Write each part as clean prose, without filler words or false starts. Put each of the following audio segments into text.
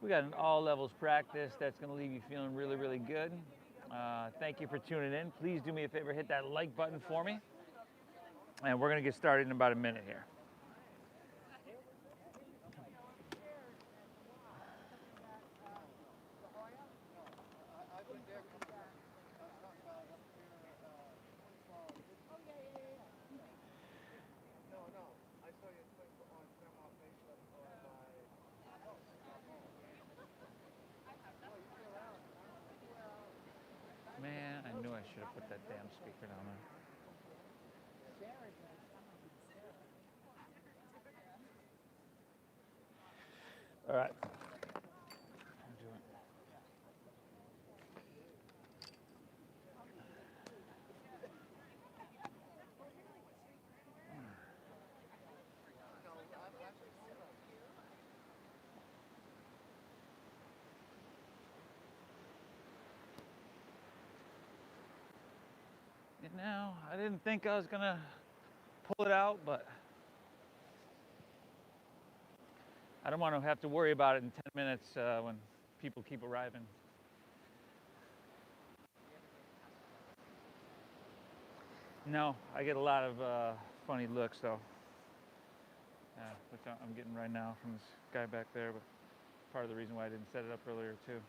We got an all levels practice that's going to leave you feeling really, really good. Thank you for tuning in. Please do me a favor, hit that like button for me. And we're going to get started in about a minute here. Man, I knew I should have put that damn speaker down there. All right. Now, I didn't think I was going to pull it out, but I don't want to have to worry about it in 10 minutes when people keep arriving. No, I get a lot of funny looks, though, which I'm getting right now from this guy back there, but part of the reason why I didn't set it up earlier, too.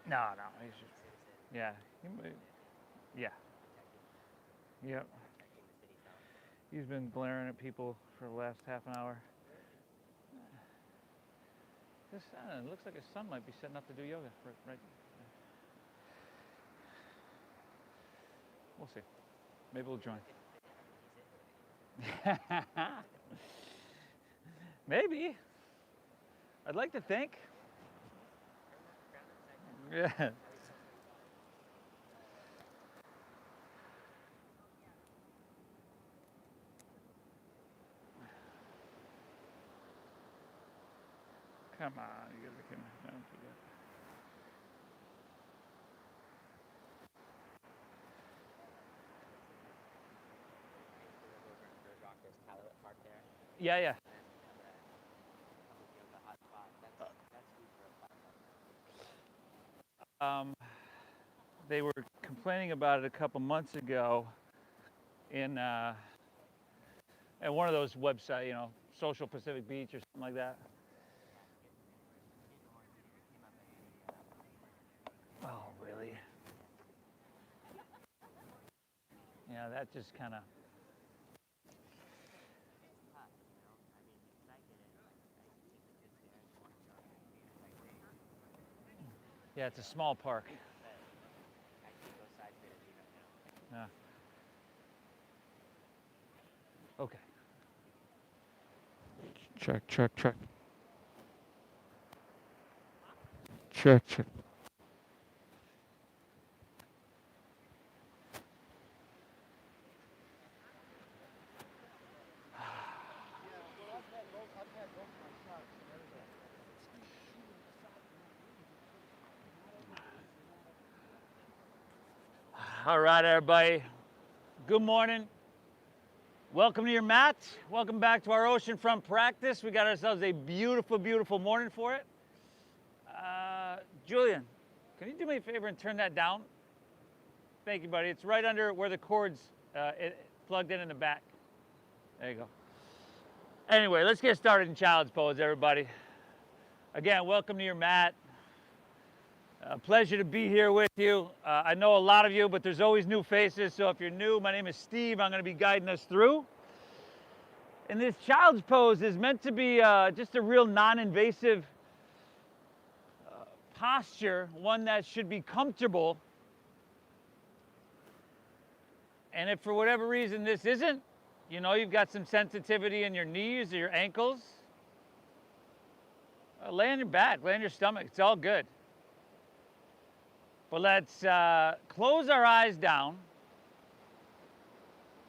No, he's just, yeah. Yeah. Yep. He's been glaring at people for the last half an hour. This looks like his son might be setting up to do yoga, right? We'll see. Maybe we'll join. Maybe. I'd like to think. Yeah. Come on, you gotta be kidding me. Don't do that. Yeah. They were complaining about it a couple months ago in at one of those websites, Social Pacific Beach or something like that. Oh, really? Yeah, that just kind of. Yeah, it's a small park. Yeah. Okay. Check. All right, everybody. Good morning. Welcome to your mat. Welcome back to our oceanfront practice. We got ourselves a beautiful, beautiful morning for it. Julian, can you do me a favor and turn that down? Thank you, buddy. It's right under where the cord's plugged in the back. There you go. Anyway, let's get started in child's pose, everybody. Again, welcome to your mat. A pleasure to be here with you. I know a lot of you, but there's always new faces. So if you're new, my name is Steve. I'm going to be guiding us through. And this child's pose is meant to be just a real non-invasive posture, one that should be comfortable. And if for whatever reason this isn't, you've got some sensitivity in your knees or your ankles, lay on your back, lay on your stomach. It's all good. But let's close our eyes down.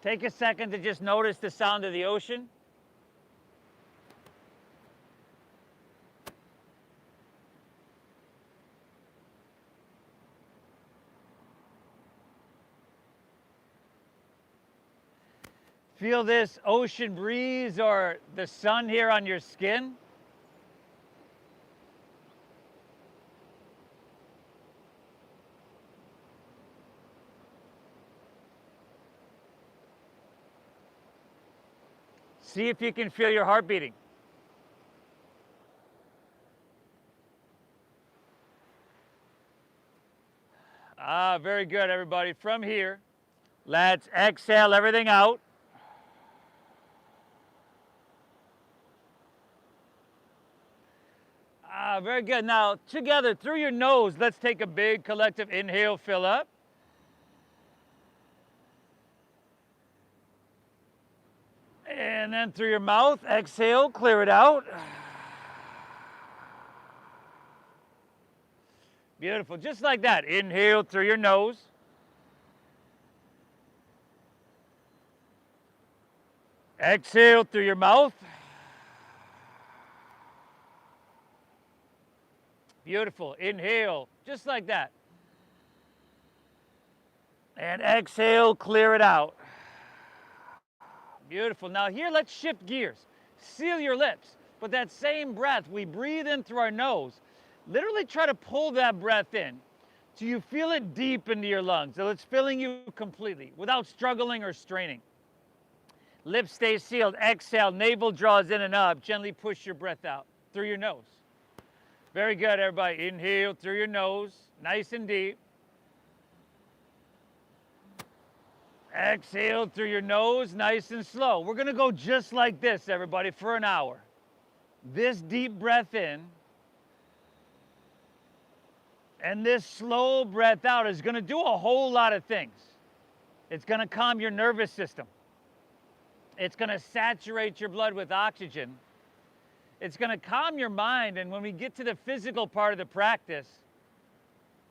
Take a second to just notice the sound of the ocean. Feel this ocean breeze or the sun here on your skin. See if you can feel your heart beating. Very good, everybody. From here, let's exhale everything out. Very good. Now, together, through your nose, let's take a big collective inhale, fill up. And then through your mouth, exhale, clear it out. Beautiful. Just like that. Inhale through your nose. Exhale through your mouth. Beautiful. Inhale, just like that. And exhale, clear it out. Beautiful. Now here, let's shift gears. Seal your lips. But that same breath, we breathe in through our nose. Literally try to pull that breath in till you feel it deep into your lungs, till it's filling you completely without struggling or straining. Lips stay sealed. Exhale, navel draws in and up. Gently push your breath out through your nose. Very good, everybody. Inhale through your nose, nice and deep. Exhale through your nose, nice and slow. We're gonna go just like this, everybody, for an hour. This deep breath in and this slow breath out is gonna do a whole lot of things. It's gonna calm your nervous system. It's gonna saturate your blood with oxygen. It's gonna calm your mind, and when we get to the physical part of the practice,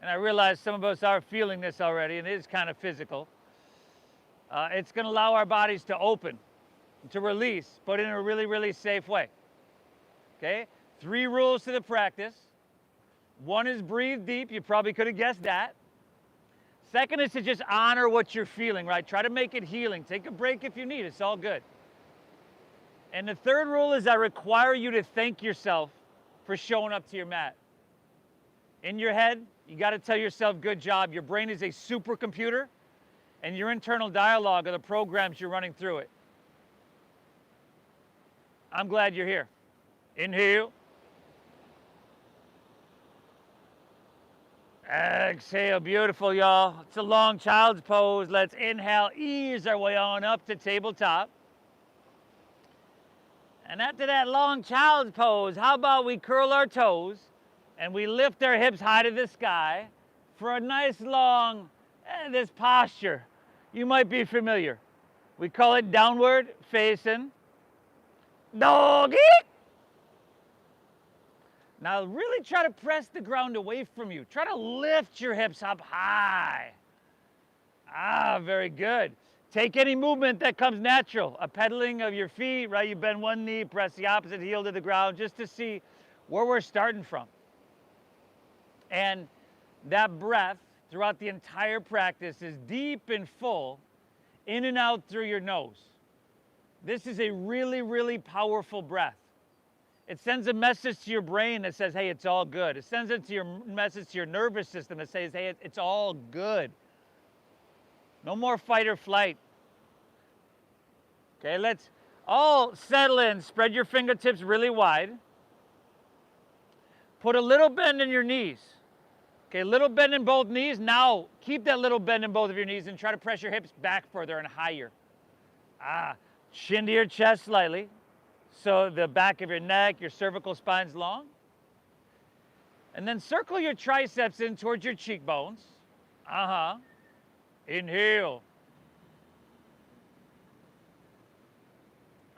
and I realize some of us are feeling this already, and it is kind of physical, it's gonna allow our bodies to open, to release, but in a really, really safe way. Okay? 3 rules to the practice. 1 is breathe deep. You probably could have guessed that. 2nd is to just honor what you're feeling, right? Try to make it healing. Take a break if you need. It's all good. And the 3rd rule is I require you to thank yourself for showing up to your mat. In your head, you got to tell yourself, good job. Your brain is a supercomputer, and your internal dialogue are the programs you're running through it. I'm glad you're here. Inhale. Exhale. Beautiful, y'all. It's a long child's pose. Let's inhale, ease our way on up to tabletop. And after that long child's pose, how about we curl our toes and we lift our hips high to the sky for a nice long, this posture. You might be familiar. We call it downward facing doggy. Now really try to press the ground away from you. Try to lift your hips up high. Very good. Take any movement that comes natural. A pedaling of your feet, right? You bend one knee, press the opposite heel to the ground just to see where we're starting from. And that breath throughout the entire practice is deep and full, in and out through your nose. This is a really, really powerful breath. It sends a message to your brain that says, hey, it's all good. It sends it to your message to your nervous system that says, hey, it's all good. No more fight or flight. Okay, let's all settle in. Spread your fingertips really wide. Put a little bend in your knees. Okay, little bend in both knees. Now, keep that little bend in both of your knees and try to press your hips back further and higher. Chin to your chest slightly. So the back of your neck, your cervical spine's long. And then circle your triceps in towards your cheekbones. Inhale.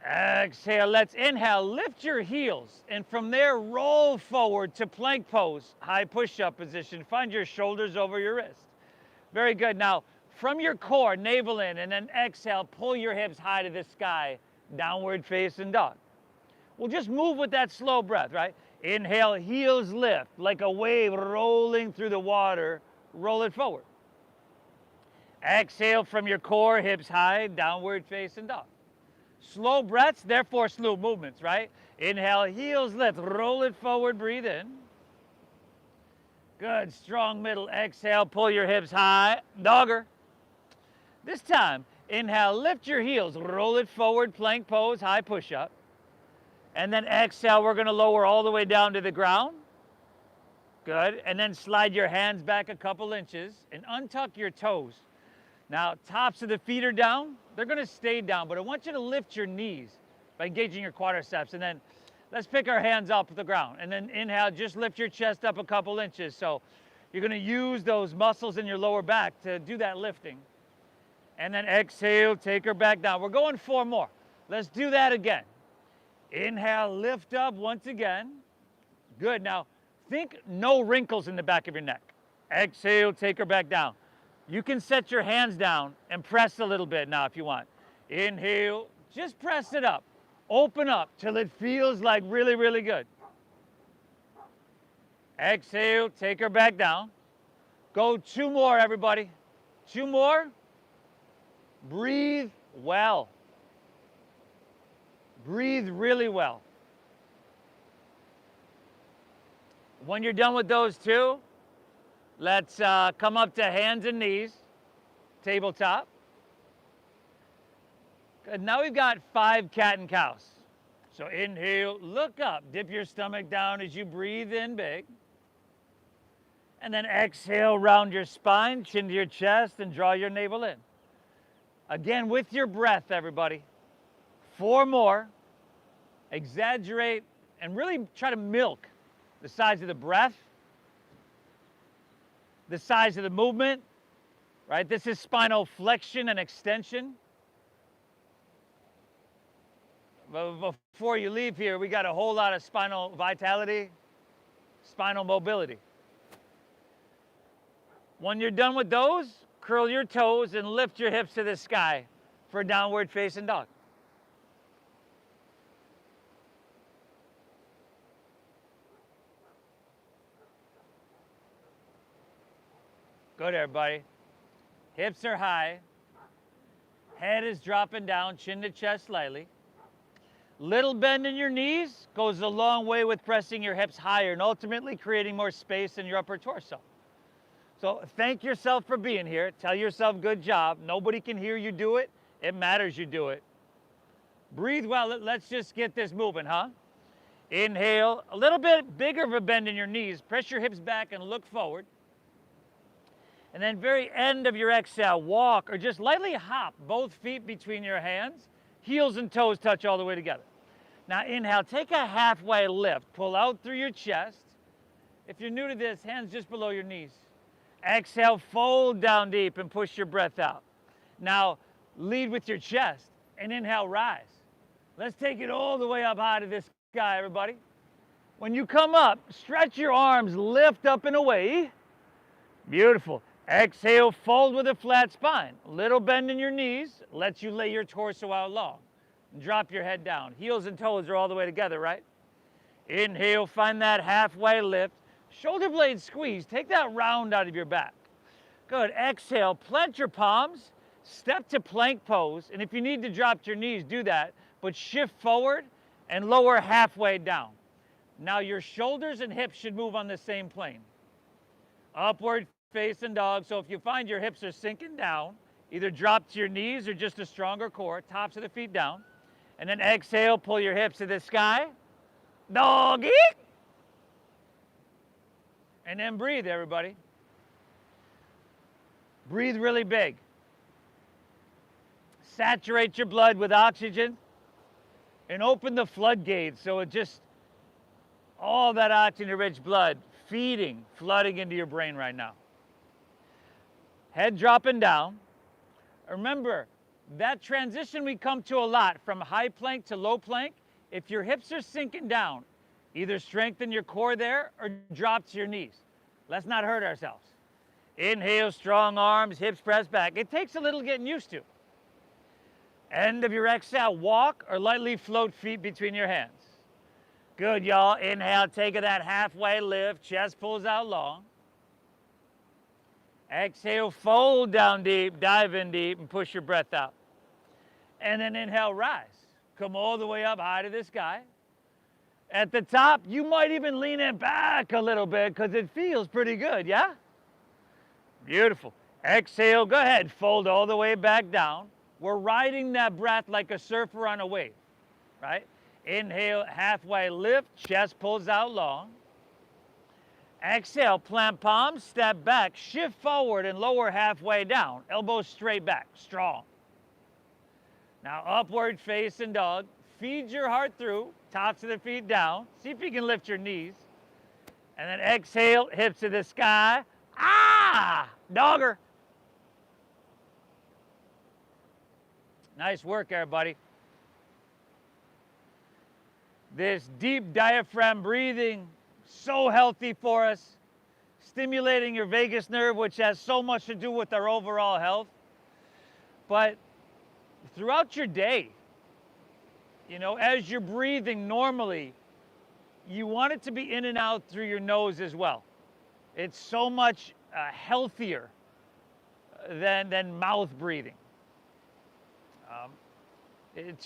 Exhale. Let's inhale. Lift your heels. And from there, roll forward to plank pose, high push-up position. Find your shoulders over your wrist. Very good. Now, from your core, navel in, and then exhale, pull your hips high to the sky, downward facing dog. We'll just move with that slow breath, right? Inhale, heels lift, like a wave rolling through the water. Roll it forward. Exhale from your core, hips high, downward facing dog. Slow breaths, therefore slow movements, right? Inhale, heels lift, roll it forward, breathe in. Good, strong middle. Exhale, pull your hips high, dogger. This time, Inhale, lift your heels, roll it forward, plank pose, high push-up. And then exhale, we're gonna lower all the way down to the ground. Good, and then slide your hands back a couple inches and untuck your toes. Now, tops of the feet are down. They're gonna stay down, but I want you to lift your knees by engaging your quadriceps. And then let's pick our hands up to the ground. And then inhale, just lift your chest up a couple inches. So you're gonna use those muscles in your lower back to do that lifting. And then exhale, take her back down. We're going 4 more. Let's do that again. Inhale, lift up once again. Good, now think no wrinkles in the back of your neck. Exhale, take her back down. You can set your hands down and press a little bit now if you want. Inhale, just press it up. Open up till it feels like really, really good. Exhale, take her back down. Go 2 more, everybody. 2 more. Breathe well. Breathe really well. When you're done with those 2, let's come up to hands and knees, tabletop. Good. Now we've got 5 cat and cows. So inhale, look up, dip your stomach down as you breathe in big. And then exhale, round your spine, chin to your chest, and draw your navel in. Again, with your breath, everybody. 4 more. Exaggerate and really try to milk the size of the breath, the size of the movement, right? This is spinal flexion and extension. But before you leave here, we got a whole lot of spinal vitality, spinal mobility. When you're done with those, curl your toes and lift your hips to the sky for downward facing dog. Good, everybody. Hips are high. Head is dropping down, chin to chest slightly. Little bend in your knees goes a long way with pressing your hips higher and ultimately creating more space in your upper torso. So thank yourself for being here. Tell yourself good job. Nobody can hear you do it. It matters you do it. Breathe well. Let's just get this moving, huh? Inhale. A little bit bigger of a bend in your knees. Press your hips back and look forward. And then very end of your exhale, walk or just lightly hop both feet between your hands. Heels and toes touch all the way together. Now inhale, take a halfway lift. Pull out through your chest. If you're new to this, hands just below your knees. Exhale, fold down deep and push your breath out. Now lead with your chest and inhale, rise. Let's take it all the way up high to this sky, everybody. When you come up, stretch your arms, lift up and away. Beautiful. Exhale, fold with a flat spine. Little bend in your knees lets you lay your torso out long. Drop your head down. Heels and toes are all the way together, right? Inhale, find that halfway lift. Shoulder blades squeeze. Take that round out of your back. Good. Exhale, plant your palms. Step to plank pose. And if you need to drop your knees, do that. But shift forward and lower halfway down. Now your shoulders and hips should move on the same plane. Upward facing dog. So if you find your hips are sinking down, either drop to your knees or just a stronger core, tops of the feet down. And then exhale, pull your hips to the sky. Doggy. And then breathe, everybody. Breathe really big. Saturate your blood with oxygen and open the floodgates so it just, all that oxygen-rich blood feeding, flooding into your brain right now. Head dropping down. Remember, that transition we come to a lot from high plank to low plank. If your hips are sinking down, either strengthen your core there or drop to your knees. Let's not hurt ourselves. Inhale, strong arms, hips pressed back. It takes a little getting used to. End of your exhale, walk or lightly float feet between your hands. Good, y'all. Inhale, take that halfway lift, chest pulls out long. Exhale, fold down deep, dive in deep, and push your breath out. And then inhale, rise. Come all the way up high to the sky. At the top, you might even lean it back a little bit because it feels pretty good, yeah? Beautiful. Exhale, go ahead, fold all the way back down. We're riding that breath like a surfer on a wave, right? Inhale, halfway lift, chest pulls out long. Exhale, plant palms, step back, shift forward and lower halfway down. Elbows straight back, strong. Now upward facing dog. Feed your heart through, tops of the feet down. See if you can lift your knees. And then exhale, hips to the sky. Ah, dogger. Nice work, everybody. This deep diaphragm breathing, so healthy for us. Stimulating your vagus nerve, which has so much to do with our overall health. But throughout your day, you know, as you're breathing normally, you want it to be in and out through your nose as well. It's so much healthier than mouth breathing.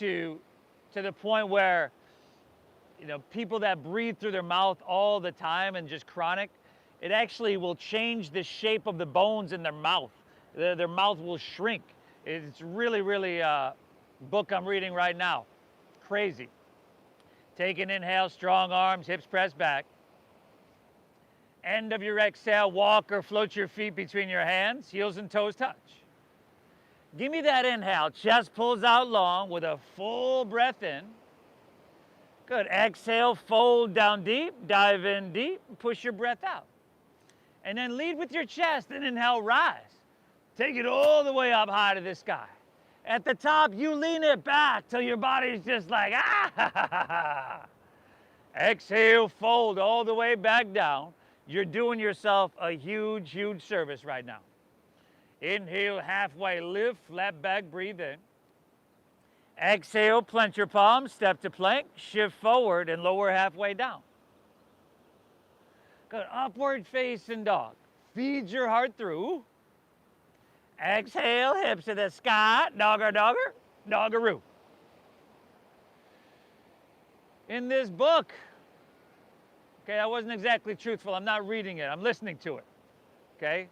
To the point where, you know, people that breathe through their mouth all the time and just chronic, it actually will change the shape of the bones in their mouth. Their mouth will shrink. It's really, really book I'm reading right now. Crazy. Take an inhale, strong arms, hips pressed back. End of your exhale, walk or float your feet between your hands, heels and toes touch. Give me that inhale, chest pulls out long with a full breath in. Good, exhale, fold down deep, dive in deep, push your breath out. And then lead with your chest and inhale, rise. Take it all the way up high to the sky. At the top, you lean it back till your body's just like, ah! Exhale, fold all the way back down. You're doing yourself a huge, huge service right now. Inhale, halfway lift, flat back, breathe in. Exhale, plant your palms, step to plank, shift forward and lower halfway down. Good, upward facing dog. Feed your heart through. Exhale, hips to the sky, dogger, dogger, doggeroo. In this book, okay, I wasn't exactly truthful. I'm not reading it. I'm listening to it, okay?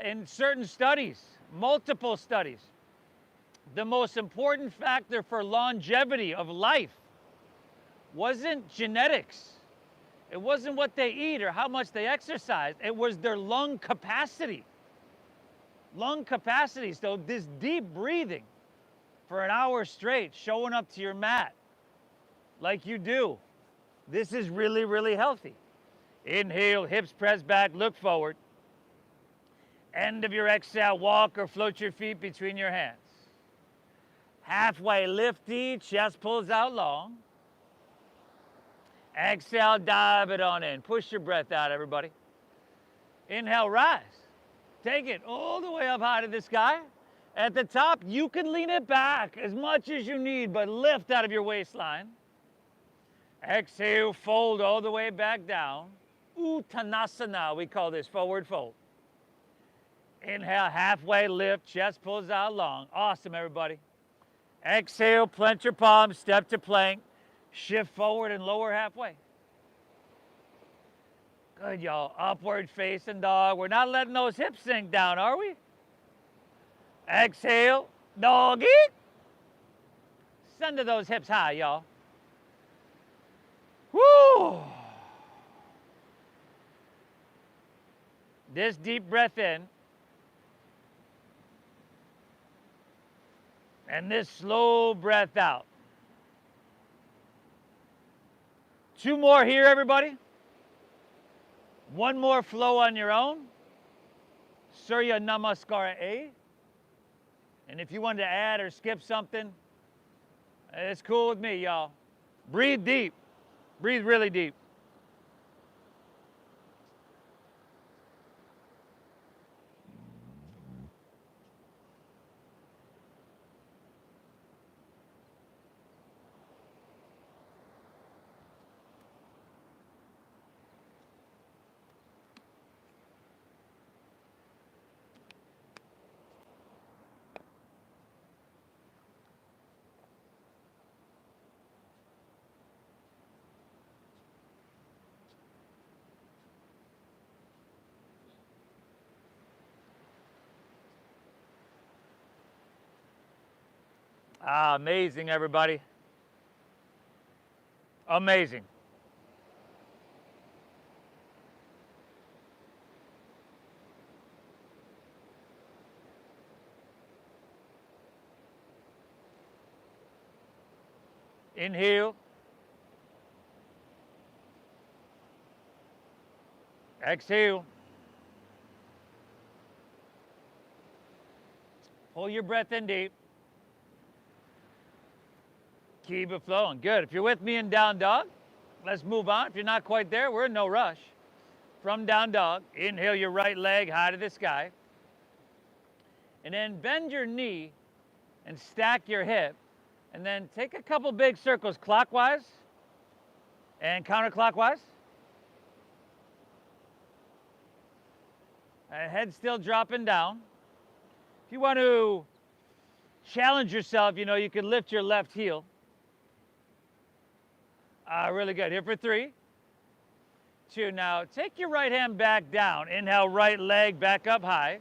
In certain studies, multiple studies, the most important factor for longevity of life wasn't genetics. It wasn't what they eat or how much they exercise. It was their lung capacity. Lung capacity. So this deep breathing for an hour straight, showing up to your mat like you do, this is really, really healthy. Inhale, hips press back, look forward. End of your exhale, walk or float your feet between your hands. Halfway lifty, chest pulls out long. Exhale, dive it on in. Push your breath out, everybody. Inhale, rise. Take it all the way up high to the sky. At the top, you can lean it back as much as you need, but lift out of your waistline. Exhale, fold all the way back down. Uttanasana, we call this, forward fold. Inhale, halfway lift, chest pulls out long. Awesome, everybody. Exhale, plant your palms, step to plank, shift forward and lower halfway. Good, y'all. Upward facing dog. We're not letting those hips sink down, are we? Exhale, doggy. Send to those hips high, y'all. Woo! This deep breath in. And this slow breath out. 2 more here, everybody. 1 more flow on your own. Surya Namaskara A. And if you wanted to add or skip something, it's cool with me, y'all. Breathe deep. Breathe really deep. Ah, amazing, everybody. Amazing. Inhale. Exhale. Pull your breath in deep. Keep it flowing. Good. If you're with me in down dog, let's move on. If you're not quite there, we're in no rush. From down dog, inhale your right leg high to the sky. And then bend your knee and stack your hip. And then take a couple big circles clockwise and counterclockwise. And head still dropping down. If you want to challenge yourself, you can lift your left heel. Really good. Here for 3, 2. Now take your right hand back down. Inhale, right leg back up high.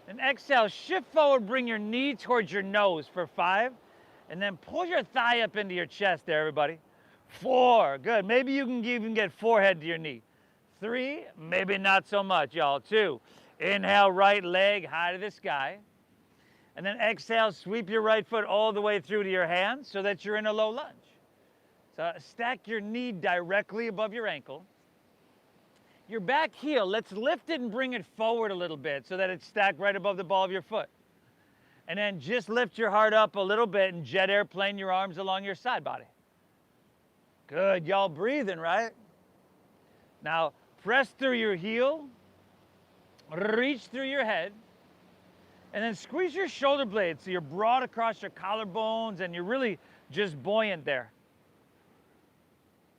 And exhale, shift forward, bring your knee towards your nose for 5. And then pull your thigh up into your chest there, everybody. 4, good. Maybe you can even get forehead to your knee. 3, maybe not so much, y'all. 2, inhale, right leg high to the sky. And then exhale, sweep your right foot all the way through to your hands so that you're in a low lunge. So stack your knee directly above your ankle. Your back heel, let's lift it and bring it forward a little bit so that it's stacked right above the ball of your foot. And then just lift your heart up a little bit and jet airplane your arms along your side body. Good, y'all breathing, right? Now, press through your heel, reach through your head, and then squeeze your shoulder blades so you're broad across your collarbones and you're really just buoyant there.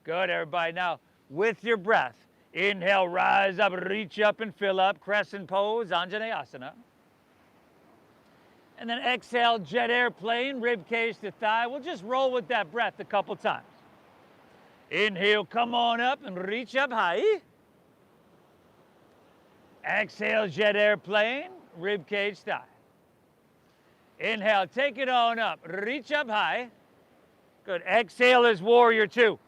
Good, everybody. Now, with your breath, inhale, rise up, reach up and fill up, crescent pose, Anjaneyasana. And then exhale, jet airplane, rib cage to thigh. We'll just roll with that breath a couple times. Inhale, come on up and reach up high. Exhale, jet airplane, rib cage, thigh. Inhale, take it on up, reach up high. Good. Exhale is warrior 2.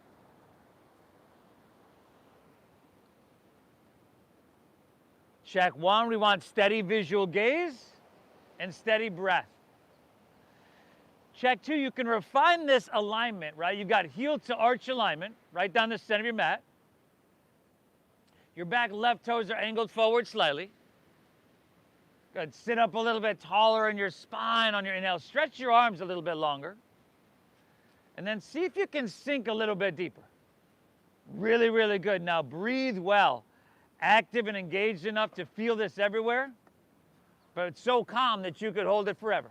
Check 1, we want steady visual gaze and steady breath. Check 2, you can refine this alignment, right? You've got heel to arch alignment, right down the center of your mat. Your back left toes are angled forward slightly. Good, sit up a little bit taller in your spine on your inhale. Stretch your arms a little bit longer. And then see if you can sink a little bit deeper. Really, really good. Now breathe well. Active and engaged enough to feel this everywhere, but it's so calm that you could hold it forever.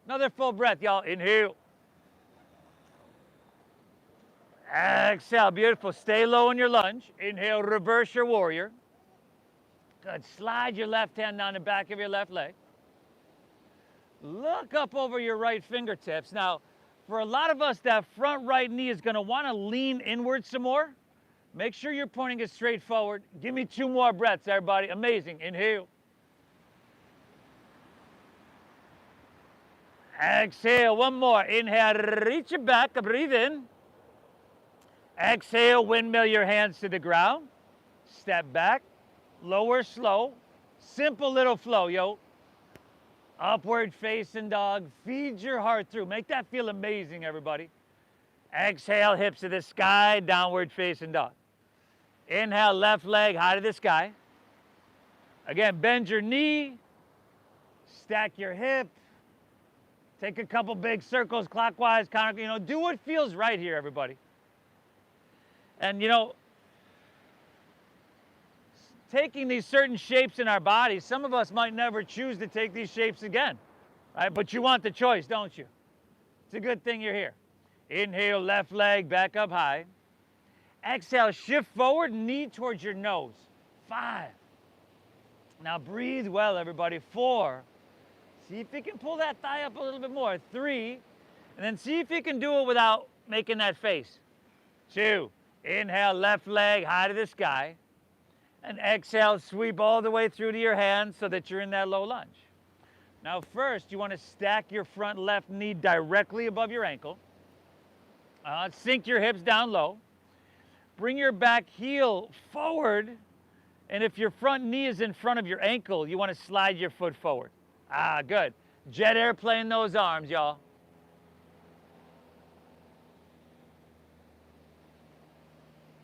Another full breath, y'all. Inhale. Exhale, beautiful. Stay low in your lunge. Inhale, reverse your warrior. Good, slide your left hand down the back of your left leg. Look up over your right fingertips. Now, for a lot of us, that front right knee is gonna wanna lean inward some more. Make sure you're pointing it straight forward. Give me 2 more breaths, everybody. Amazing. Inhale. Exhale. 1 more. Inhale. Reach it back. Breathe in. Exhale. Windmill your hands to the ground. Step back. Lower slow. Simple little flow, yo. Upward facing dog. Feed your heart through. Make that feel amazing, everybody. Exhale. Hips to the sky. Downward facing dog. Inhale, left leg high to the sky. Again, bend your knee, stack your hip, take a couple big circles clockwise, counter, do what feels right here, everybody. And, taking these certain shapes in our bodies, some of us might never choose to take these shapes again, right? But you want the choice, don't you? It's a good thing you're here. Inhale, left leg back up high. Exhale, shift forward, knee towards your nose. 5. Now breathe well, everybody. 4. See if you can pull that thigh up a little bit more. 3. And then see if you can do it without making that face. 2. Inhale, left leg high to the sky. And exhale, sweep all the way through to your hands so that you're in that low lunge. Now first, you want to stack your front left knee directly above your ankle. Sink your hips down low. Bring your back heel forward. And if your front knee is in front of your ankle, you want to slide your foot forward. Good. Jet airplane those arms, y'all.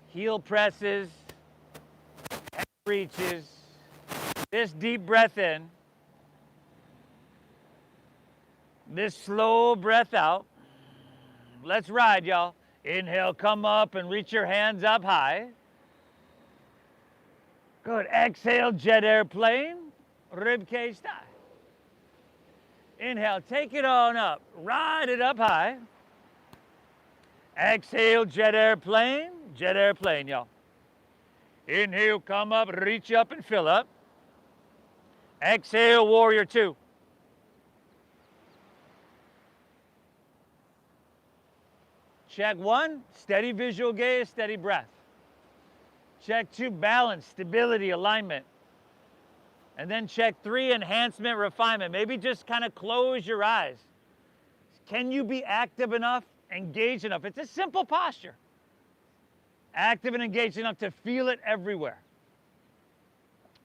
Heel presses, head reaches. This deep breath in. This slow breath out. Let's ride, y'all. Inhale, come up and reach your hands up high. Good. Exhale, jet airplane, rib cage tie. Inhale, take it on up. Ride it up high. Exhale, jet airplane, y'all. Inhale, come up, reach up and fill up. Exhale, warrior two. Check one, steady visual gaze, steady breath. Check two, balance, stability, alignment. And then check three, enhancement, refinement. Maybe just kind of close your eyes. Can you be active enough, engaged enough? It's a simple posture. Active and engaged enough to feel it everywhere.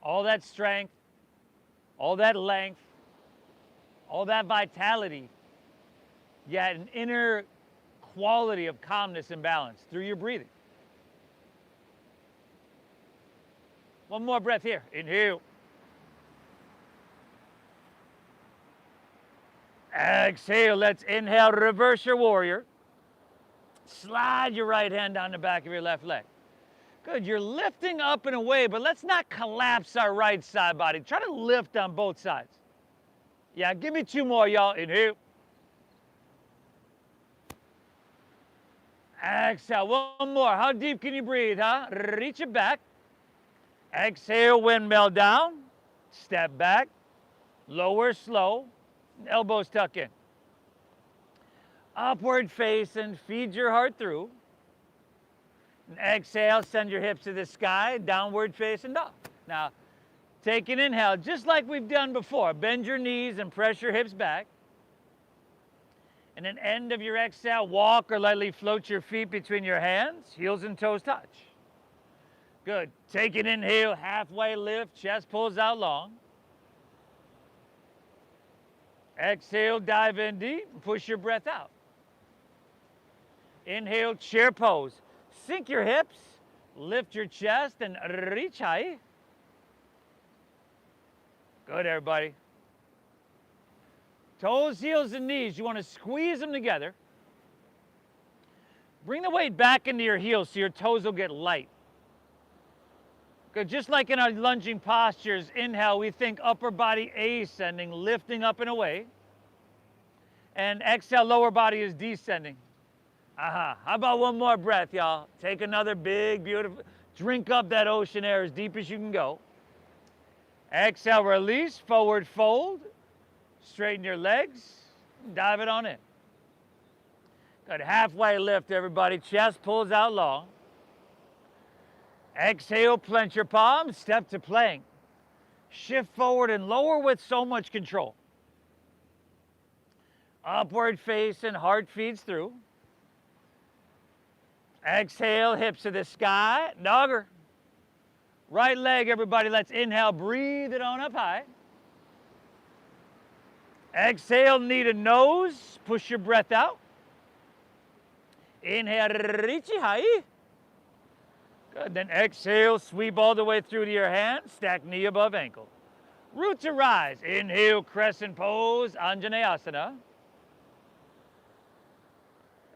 All that strength, all that length, all that vitality, yet an inner quality of calmness and balance through your breathing. One more breath here. Inhale. Exhale. Let's inhale, reverse your warrior. Slide your right hand down the back of your left leg. Good. You're lifting up and away, but let's not collapse our right side body. Try to lift on both sides. Yeah, give me two more, y'all. Inhale. Exhale. One more. How deep can you breathe, huh? Reach it back. Exhale, windmill down. Step back. Lower slow. Elbows tuck in. Upward face and feed your heart through. And exhale, send your hips to the sky. Downward facing dog. Now, take an inhale, just like we've done before. Bend your knees and press your hips back. And then end of your exhale, walk or lightly float your feet between your hands. Heels and toes touch. Good. Take an inhale, halfway lift, chest pulls out long. Exhale, dive in deep, and push your breath out. Inhale, chair pose. Sink your hips, lift your chest, and reach high. Good, everybody. Toes, heels, and knees, you want to squeeze them together. Bring the weight back into your heels so your toes will get light. Good, just like in our lunging postures, inhale, we think upper body ascending, lifting up and away. And exhale, lower body is descending. How about one more breath, y'all? Take another big, beautiful, drink up that ocean air as deep as you can go. Exhale, release, forward fold. Straighten your legs, dive it on in. Good, halfway lift, everybody. Chest pulls out long. Exhale, clench your palms, step to plank. Shift forward and lower with so much control. Upward face and heart feeds through. Exhale, hips to the sky, dogger. Right leg, everybody, let's inhale, breathe it on up high. Exhale, knee to nose, push your breath out. Inhale, reach high. Good, then exhale, sweep all the way through to your hand, stack knee above ankle. Root to rise, inhale, crescent pose, Anjaneyasana.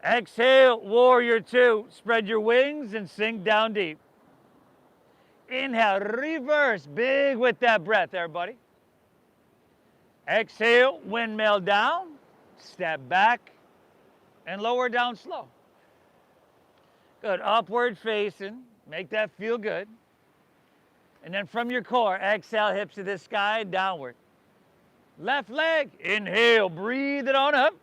Exhale, warrior two, spread your wings and sink down deep. Inhale, reverse, big with that breath, everybody. Exhale, windmill down, step back, and lower down slow. Good, upward facing, make that feel good. And then from your core, exhale, hips to the sky, downward. Left leg, inhale, breathe it on up.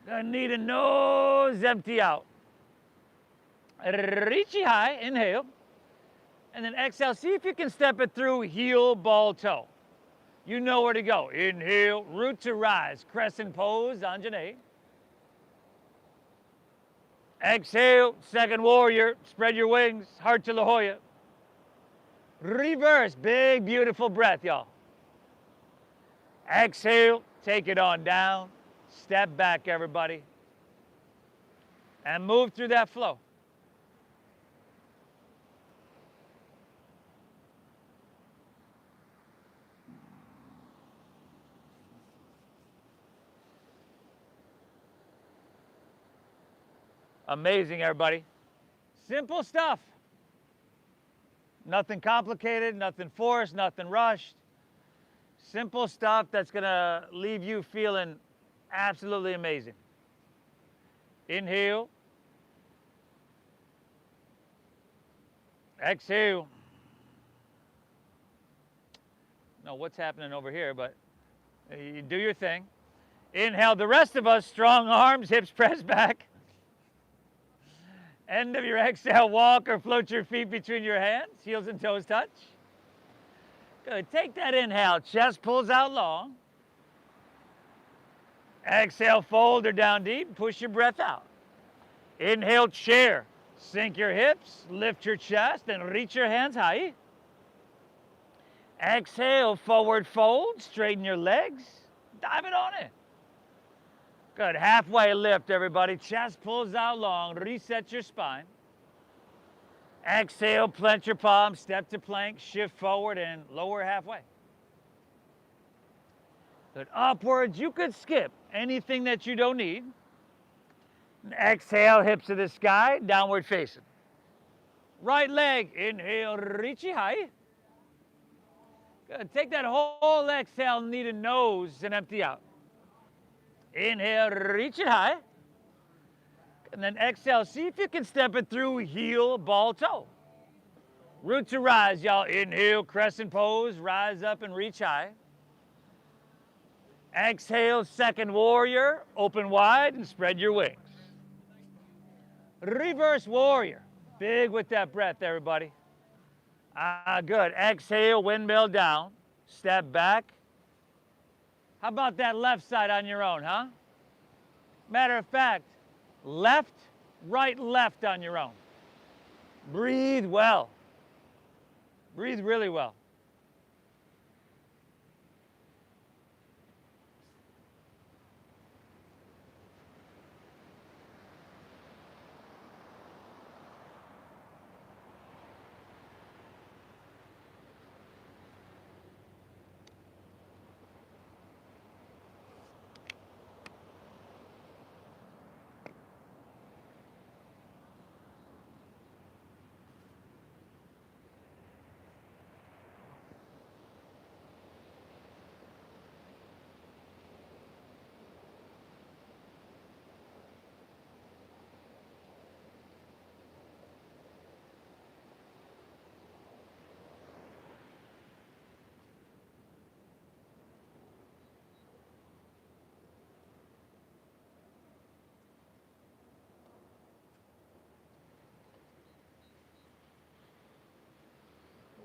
Gonna need a nose, empty out. Reachy high, inhale. And then exhale, see if you can step it through heel, ball, toe. You know where to go. Inhale, root to rise, crescent pose, Anjane. Exhale, second warrior, spread your wings, heart to La Jolla. Reverse, big, beautiful breath, y'all. Exhale, take it on down. Step back, everybody. And move through that flow. Amazing, everybody. Simple stuff. Nothing complicated, nothing forced, nothing rushed. Simple stuff that's going to leave you feeling absolutely amazing. Inhale. Exhale. No, what's happening over here, but you do your thing. Inhale. The rest of us, strong arms, hips pressed back. End of your exhale, walk or float your feet between your hands, heels and toes touch. Good. Take that inhale, chest pulls out long. Exhale, fold or down deep, push your breath out. Inhale, chair. Sink your hips, lift your chest, and reach your hands high. Exhale, forward fold, straighten your legs, dive it on it. Good. Halfway lift, everybody. Chest pulls out long. Reset your spine. Exhale, plant your palms, step to plank, shift forward, and lower halfway. Good. Upwards, you could skip anything that you don't need. Exhale, hips to the sky, downward facing. Right leg, inhale, reach it high. Good. Take that whole exhale, knee to nose, and empty out. Inhale, reach it high. And then exhale, see if you can step it through heel, ball, toe. Root to rise, y'all. Inhale, crescent pose, rise up and reach high. Exhale, second warrior, open wide and spread your wings. Reverse warrior. Big with that breath, everybody. Good. Exhale, windmill down. Step back. How about that left side on your own, huh? Matter of fact, left, right, left on your own. Breathe well. Breathe really well.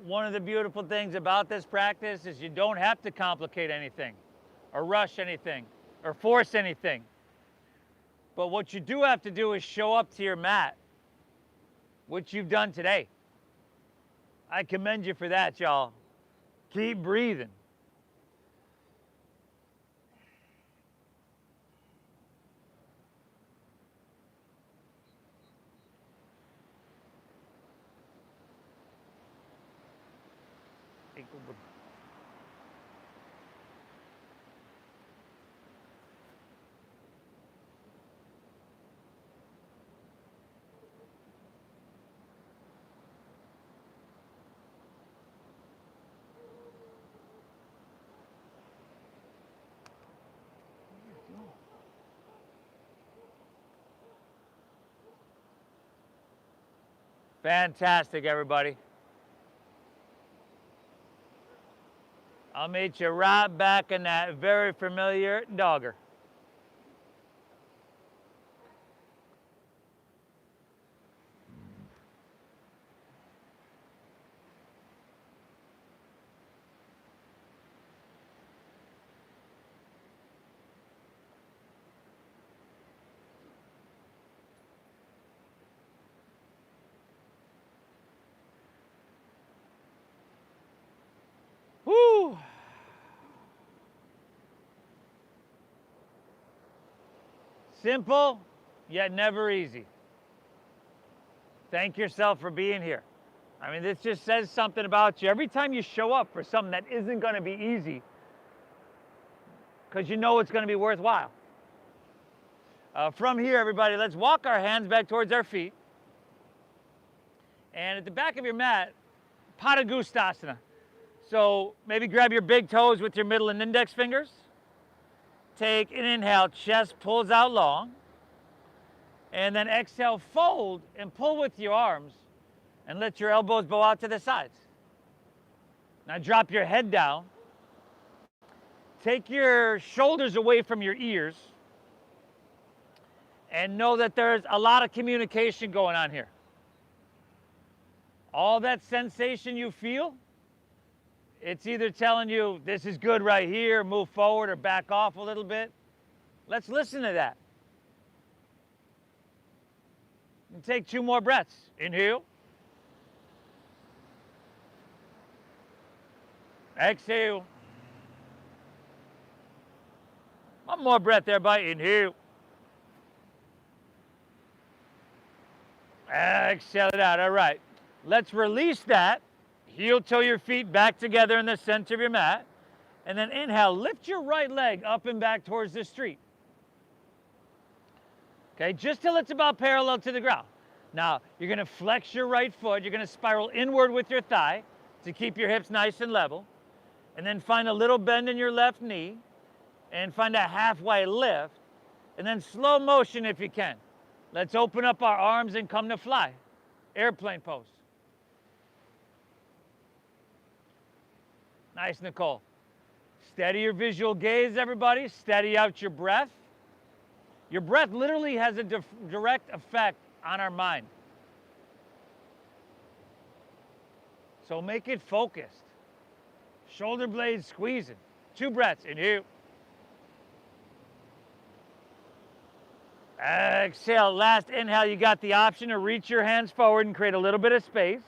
One of the beautiful things about this practice is you don't have to complicate anything or rush anything or force anything. But what you do have to do is show up to your mat, which you've done today. I commend you for that, y'all. Keep breathing. Fantastic, everybody. I'll meet you right back in that very familiar dogger. Simple, yet never easy. Thank yourself for being here. I mean, this just says something about you. Every time you show up for something that isn't going to be easy, because you know it's going to be worthwhile. From here, everybody, let's walk our hands back towards our feet. And at the back of your mat, Padangusthasana. So maybe grab your big toes with your middle and index fingers. Take an inhale, chest pulls out long. And then exhale, fold and pull with your arms and let your elbows bow out to the sides. Now drop your head down. Take your shoulders away from your ears and know that there's a lot of communication going on here. All that sensation you feel, it's either telling you this is good right here, move forward or back off a little bit. Let's listen to that. And take 2 more breaths. Inhale. Exhale. 1 more breath there, everybody. Inhale. Exhale it out. All right. Let's release that. Heel toe your feet back together in the center of your mat. And then inhale, lift your right leg up and back towards the street. Okay, just till it's about parallel to the ground. Now, you're going to flex your right foot. You're going to spiral inward with your thigh to keep your hips nice and level. And then find a little bend in your left knee. And find a halfway lift. And then slow motion if you can. Let's open up our arms and come to fly. Airplane pose. Nice, Nicole. Steady your visual gaze, everybody. Steady out your breath. Your breath literally has a direct effect on our mind. So make it focused. Shoulder blades squeezing. 2 breaths. Inhale. Exhale. Last inhale, you got the option to reach your hands forward and create a little bit of space.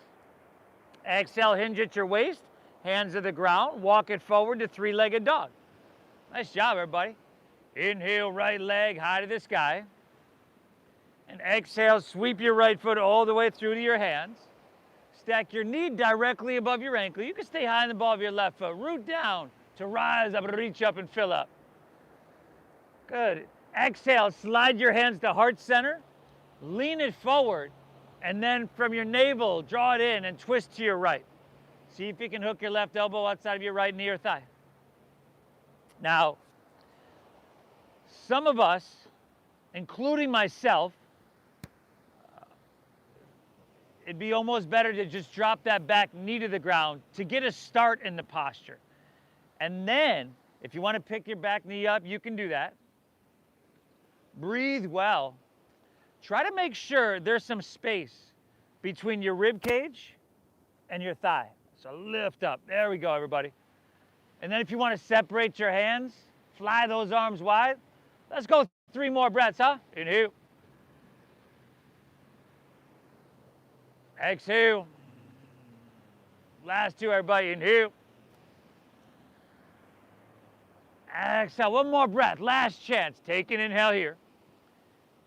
Exhale, hinge at your waist. Hands to the ground. Walk it forward to 3-legged dog. Nice job, everybody. Inhale, right leg high to the sky. And exhale, sweep your right foot all the way through to your hands. Stack your knee directly above your ankle. You can stay high in the ball of your left foot. Root down to rise up, reach up and fill up. Good. Exhale, slide your hands to heart center. Lean it forward. And then from your navel, draw it in and twist to your right. See if you can hook your left elbow outside of your right knee or thigh. Now, some of us, including myself, it'd be almost better to just drop that back knee to the ground to get a start in the posture. And then, if you want to pick your back knee up, you can do that. Breathe well. Try to make sure there's some space between your rib cage and your thigh. So lift up. There we go, everybody. And then if you want to separate your hands, fly those arms wide. Let's go 3 more breaths, huh? Inhale. Exhale. Last 2, everybody. Inhale. Exhale. 1 more breath. Last chance. Take an inhale here.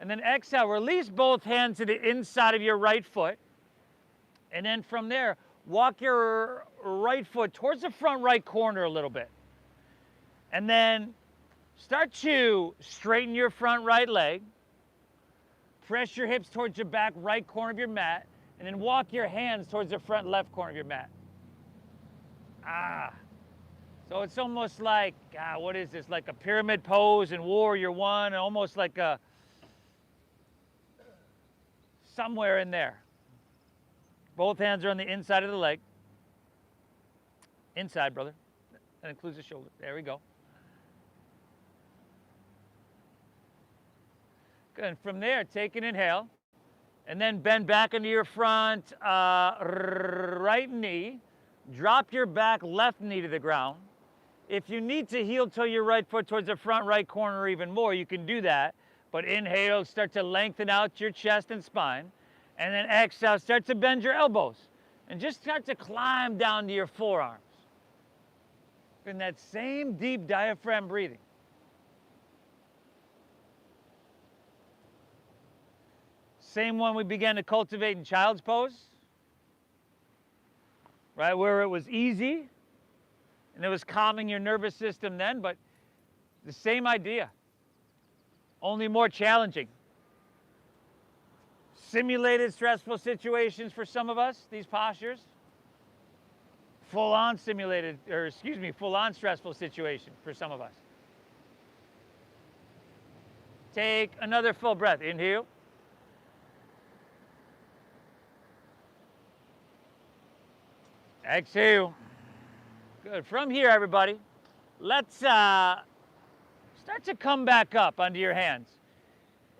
And then exhale. Release both hands to the inside of your right foot. And then from there, walk your right foot towards the front right corner a little bit. And then start to straighten your front right leg. Press your hips towards your back right corner of your mat. And then walk your hands towards the front left corner of your mat. So it's almost like, what is this? Like a pyramid pose in Warrior One, almost like a, somewhere in there. Both hands are on the inside of the leg. Inside, brother. That includes the shoulder. There we go. Good. And from there, take an inhale. And then bend back into your front right knee. Drop your back left knee to the ground. If you need to heel toe your right foot towards the front right corner even more, you can do that. But inhale, start to lengthen out your chest and spine. And then exhale, start to bend your elbows. And just start to climb down to your forearms. In that same deep diaphragm breathing. Same one we began to cultivate in child's pose, right? Where it was easy and it was calming your nervous system then, but the same idea, only more challenging. Simulated stressful situations for some of us, these postures. Full-on simulated, or excuse me, full-on stressful situation for some of us. Take another full breath. Inhale. Exhale. Good. From here, everybody, let's start to come back up onto your hands.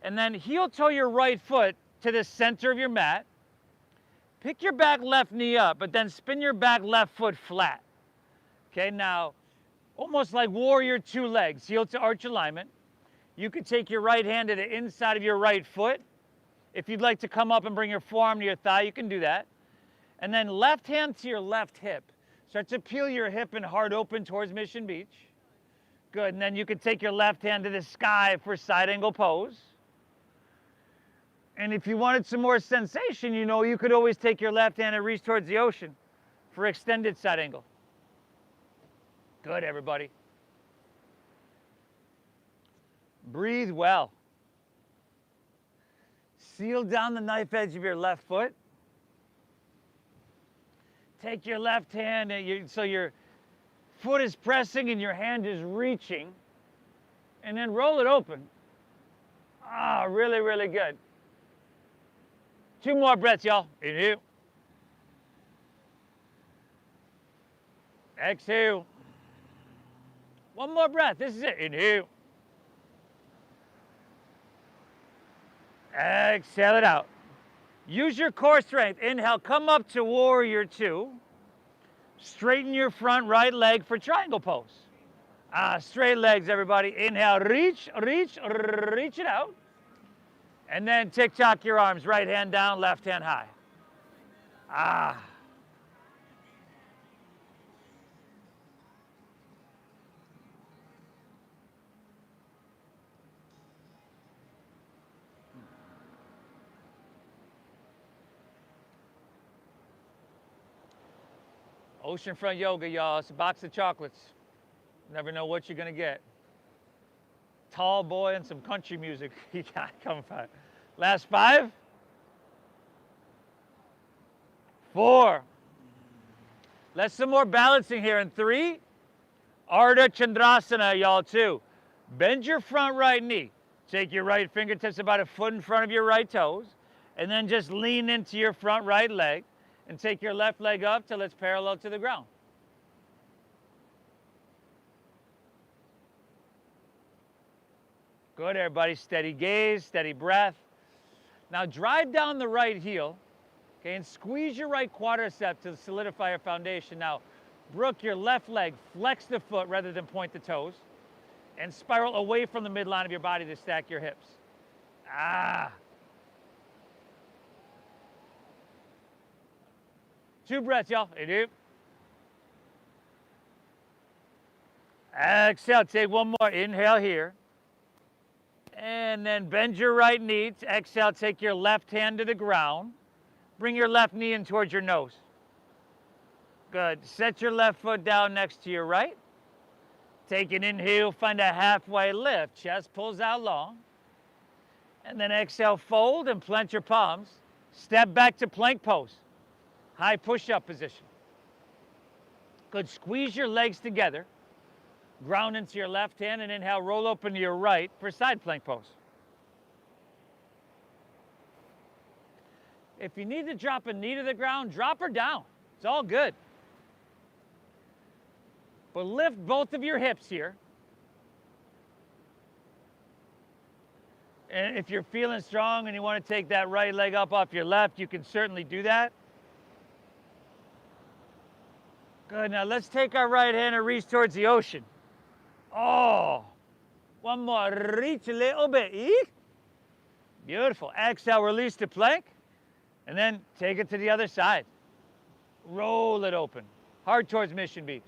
And then heel-toe your right foot to the center of your mat. Pick your back left knee up, but then spin your back left foot flat. Okay, now, almost like warrior two legs, heel to arch alignment. You could take your right hand to the inside of your right foot. If you'd like to come up and bring your forearm to your thigh, you can do that. And then left hand to your left hip. Start to peel your hip and heart open towards Mission Beach. Good, and then you could take your left hand to the sky for side angle pose. And if you wanted some more sensation, you know, you could always take your left hand and reach towards the ocean for extended side angle. Good, everybody. Breathe well. Seal down the knife edge of your left foot. Take your left hand, so your foot is pressing and your hand is reaching. And then roll it open. Ah, really, really good. 2 more breaths, y'all. Inhale. Exhale. 1 more breath. This is it. Inhale. Exhale it out. Use your core strength. Inhale, come up to warrior two. Straighten your front right leg for triangle pose. Straight legs, everybody. Inhale, reach, reach, reach it out. And then tick-tock your arms. Right hand down, left hand high. Oceanfront Yoga, y'all. It's a box of chocolates. Never know what you're going to get. Tall boy and some country music. You got to come five. Last 5. 4. Let's some more balancing here. In 3. Ardha Chandrasana, y'all, 2. Bend your front right knee. Take your right fingertips about a foot in front of your right toes. And then just lean into your front right leg. And take your left leg up till it's parallel to the ground. Good, everybody. Steady gaze, steady breath. Now drive down the right heel, okay, and squeeze your right quadricep to solidify your foundation. Now, Brooke, your left leg, flex the foot rather than point the toes, and spiral away from the midline of your body to stack your hips. 2 breaths, y'all. Inhale. Exhale. Take 1 more. Inhale here. And then bend your right knee. Exhale. Take your left hand to the ground. Bring your left knee in towards your nose. Good. Set your left foot down next to your right. Take an inhale. Find a halfway lift. Chest pulls out long. And then exhale. Fold and plant your palms. Step back to plank pose. High push-up position. Good. Squeeze your legs together. Ground into your left hand and inhale, roll open to your right for side plank pose. If you need to drop a knee to the ground, drop her down. It's all good. But lift both of your hips here. And if you're feeling strong and you want to take that right leg up off your left, you can certainly do that. Good. Now let's take our right hand and reach towards the ocean. 1 more. Reach a little bit. Eek. Beautiful. Exhale, release to plank. And then take it to the other side. Roll it open. Hard towards Mission Beach.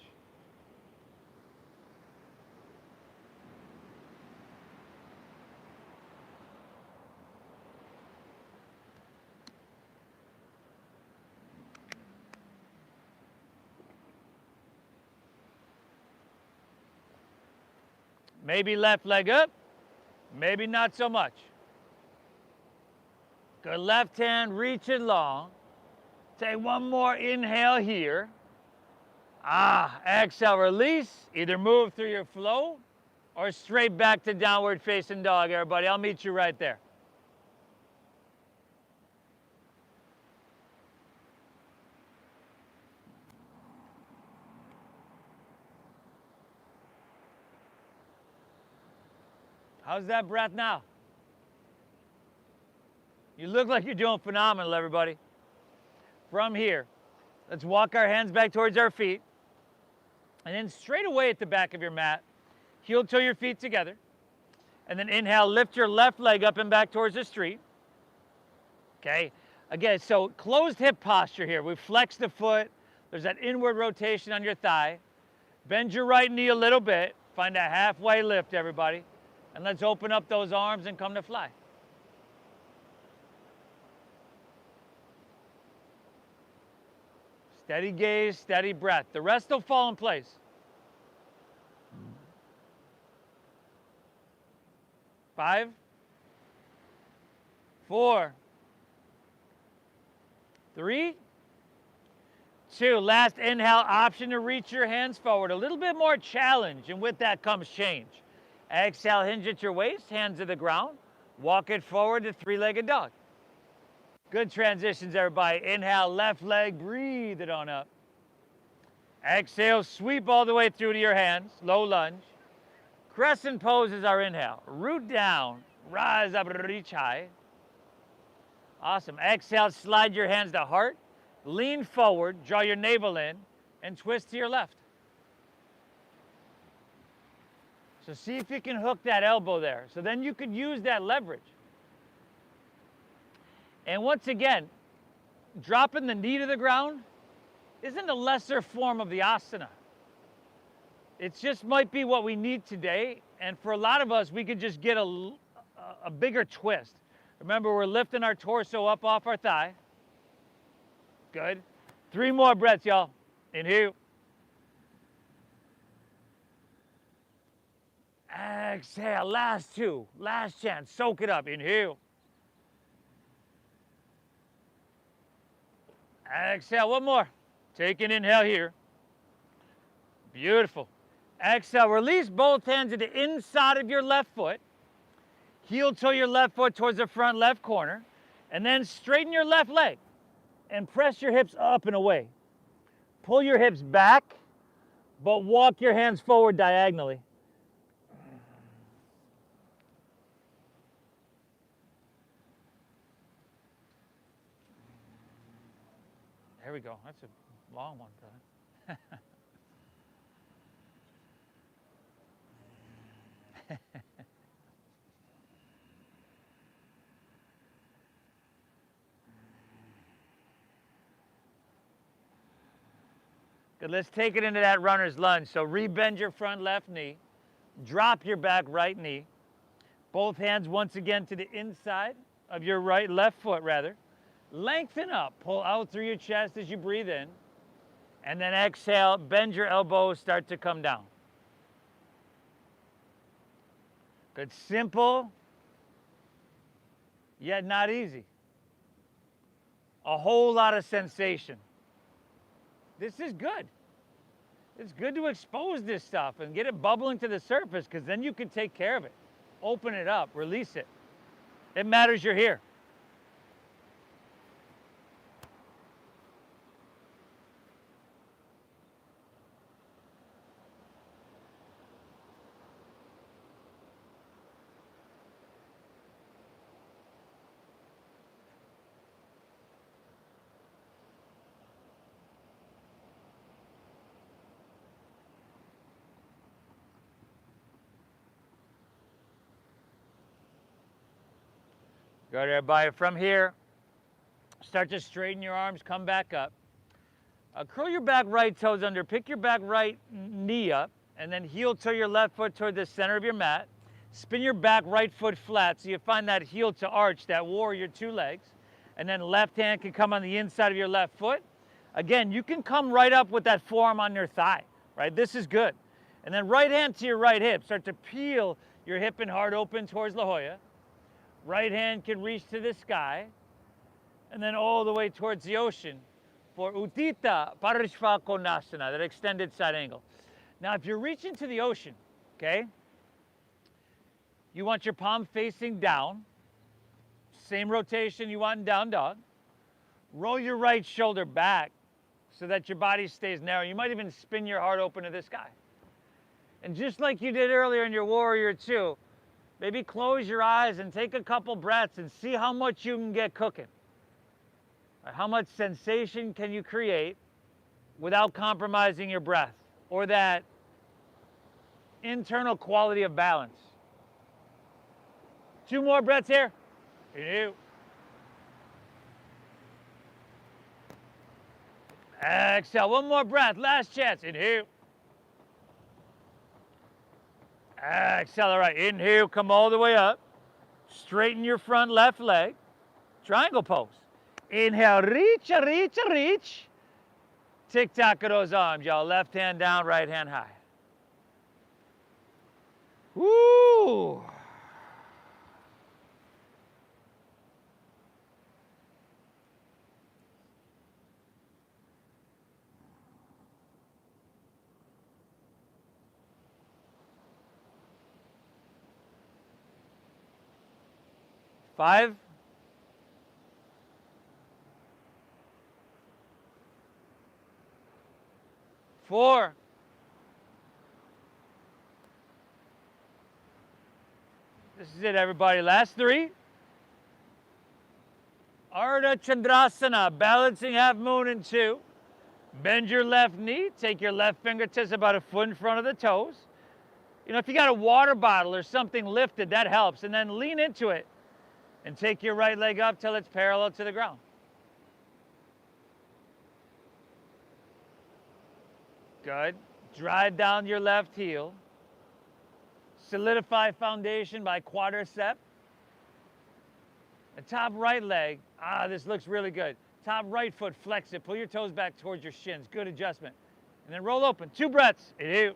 Maybe left leg up, maybe not so much. Good, left hand, reach it long. Take one more inhale here. Exhale, release. Either move through your flow or straight back to downward facing dog, everybody. I'll meet you right there. How's that breath now? You look like you're doing phenomenal, everybody. From here, let's walk our hands back towards our feet. And then straight away at the back of your mat, heel toe your feet together. And then inhale, lift your left leg up and back towards the street. Okay, again, so closed hip posture here. We flex the foot. There's that inward rotation on your thigh. Bend your right knee a little bit. Find a halfway lift, everybody. And let's open up those arms and come to fly. Steady gaze, steady breath. The rest will fall in place. 5, 4, 3, 2. Last inhale, option to reach your hands forward. A little bit more challenge, and with that comes change. Exhale, hinge at your waist, hands to the ground. Walk it forward to three-legged dog. Good transitions, everybody. Inhale, left leg, breathe it on up. Exhale, sweep all the way through to your hands, low lunge. Crescent pose is our inhale. Root down, rise up, reach high. Awesome. Exhale, slide your hands to heart. Lean forward, draw your navel in, and twist to your left. So see if you can hook that elbow there. So then you could use that leverage. And once again, dropping the knee to the ground isn't a lesser form of the asana. It just might be what we need today. And for a lot of us, we could just get a bigger twist. Remember, we're lifting our torso up off our thigh. Good. 3 more breaths, y'all. Inhale. Exhale, last 2, last chance, soak it up, inhale. Exhale, one more. Take an inhale here. Beautiful. Exhale, release both hands to the inside of your left foot. Heel toe your left foot towards the front left corner. And then straighten your left leg and press your hips up and away. Pull your hips back, but walk your hands forward diagonally. There we go. That's a long one, brother. Good. Let's take it into that runner's lunge. So rebend your front left knee. Drop your back right knee. Both hands once again to the inside of your left foot rather. Lengthen up, pull out through your chest as you breathe in, and then exhale, bend your elbows, start to come down. Good, simple, yet not easy. A whole lot of sensation. This is good. It's good to expose this stuff and get it bubbling to the surface, because then you can take care of it. Open it up, release it. It matters you're here. Good, everybody. From here, start to straighten your arms, come back up. Curl your back right toes under, pick your back right knee up, and then heel toe your left foot toward the center of your mat. Spin your back right foot flat so you find that heel to arch, that warrior 2 legs. And then left hand can come on the inside of your left foot. Again, you can come right up with that forearm on your thigh, right? This is good. And then right hand to your right hip. Start to peel your hip and heart open towards La Jolla. Right hand can reach to the sky. And then all the way towards the ocean for Uttita Parishvakonasana, that extended side angle. Now, if you're reaching to the ocean, okay, you want your palm facing down. Same rotation you want in down dog. Roll your right shoulder back so that your body stays narrow. You might even spin your heart open to the sky. And just like you did earlier in your Warrior 2, maybe close your eyes and take a couple breaths and see how much you can get cooking. How much sensation can you create without compromising your breath or that internal quality of balance? 2 more breaths here. Inhale. Exhale. 1 more breath. Last chance. Inhale. Exhale. All right. Inhale. Come all the way up. Straighten your front left leg. Triangle pose. Inhale. Reach, reach, reach. Tick-tock of those arms, y'all. Left hand down, right hand high. Woo! Five. 4. This is it, everybody. Last 3. Ardha Chandrasana, balancing half moon in 2. Bend your left knee. Take your left fingertips about a foot in front of the toes. You know, if you got a water bottle or something lifted, that helps. And then lean into it and take your right leg up till it's parallel to the ground. Good. Drive down your left heel. Solidify foundation by quadricep. The top right leg, this looks really good. Top right foot, flex it. Pull your toes back towards your shins. Good adjustment. And then roll open. 2 breaths. Inhale.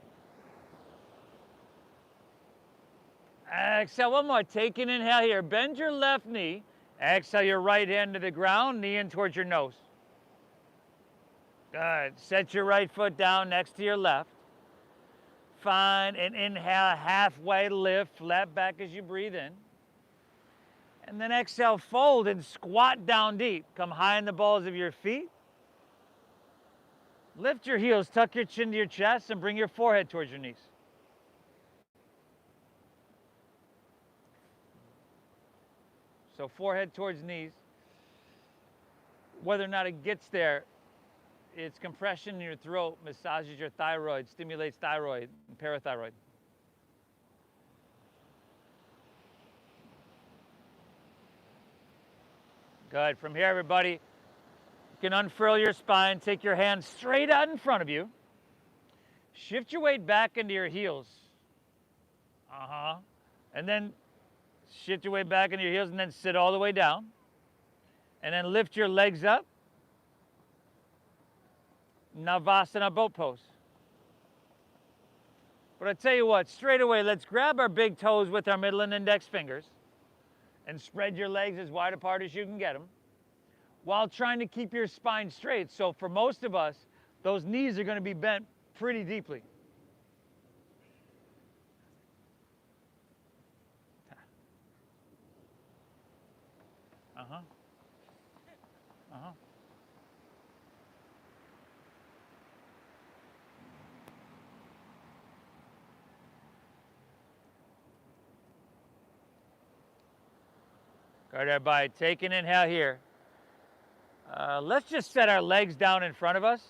Exhale. 1 more. Take an inhale here. Bend your left knee. Exhale your right hand to the ground. Knee in towards your nose. Good. Set your right foot down next to your left. Find an inhale, halfway lift, flat back as you breathe in. And then exhale, fold and squat down deep. Come high in the balls of your feet. Lift your heels, tuck your chin to your chest, and bring your forehead towards your knees. So forehead towards knees. Whether or not it gets there, it's compression in your throat, massages your thyroid, stimulates thyroid and parathyroid. Good. From here, everybody, you can unfurl your spine, take your hands straight out in front of you. Shift your weight back into your heels. And then shift your weight back into your heels and then sit all the way down. And then lift your legs up. Navasana boat pose. But I tell you what, straight away, let's grab our big toes with our middle and index fingers and spread your legs as wide apart as you can get them while trying to keep your spine straight. So for most of us, those knees are going to be bent pretty deeply. All right, everybody, take an inhale here. Let's just set our legs down in front of us.